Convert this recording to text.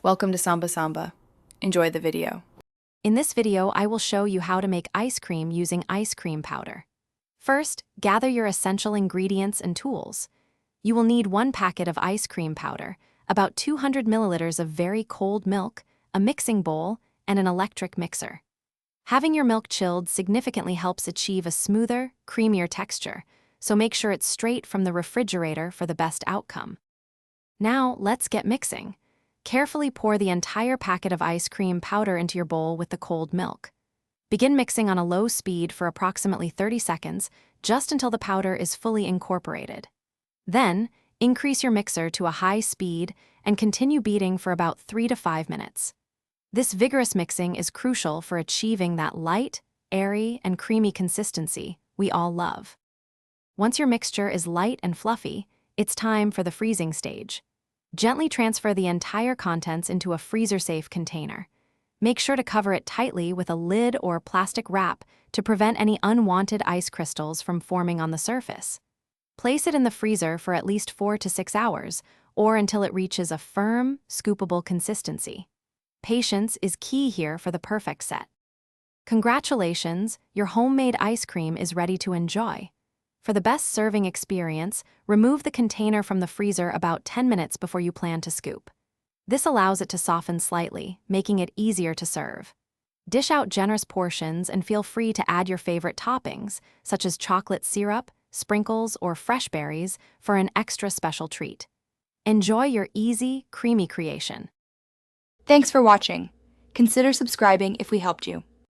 Welcome to Samba Samba. Enjoy the video. In this video, I will show you how to make ice cream using ice cream powder. First, gather your essential ingredients and tools. You will need 1 packet of ice cream powder, about 200 milliliters of very cold milk, a mixing bowl, and an electric mixer. Having your milk chilled significantly helps achieve a smoother, creamier texture, so make sure it's straight from the refrigerator for the best outcome. Now, let's get mixing. Carefully pour the entire packet of ice cream powder into your bowl with the cold milk. Begin mixing on a low speed for approximately 30 seconds, just until the powder is fully incorporated. Then, increase your mixer to a high speed and continue beating for about 3 to 5 minutes. This vigorous mixing is crucial for achieving that light, airy, and creamy consistency we all love. Once your mixture is light and fluffy, it's time for the freezing stage. Gently transfer the entire contents into a freezer-safe container. Make sure to cover it tightly with a lid or plastic wrap to prevent any unwanted ice crystals from forming on the surface. Place it in the freezer for at least 4 to 6 hours, or until it reaches a firm, scoopable consistency. Patience is key here for the perfect set. Congratulations, your homemade ice cream is ready to enjoy. For the best serving experience, remove the container from the freezer about 10 minutes before you plan to scoop. This allows it to soften slightly, making it easier to serve. Dish out generous portions and feel free to add your favorite toppings, such as chocolate syrup, sprinkles, or fresh berries, for an extra special treat. Enjoy your easy, creamy creation. Thanks for watching. Consider subscribing if we helped you.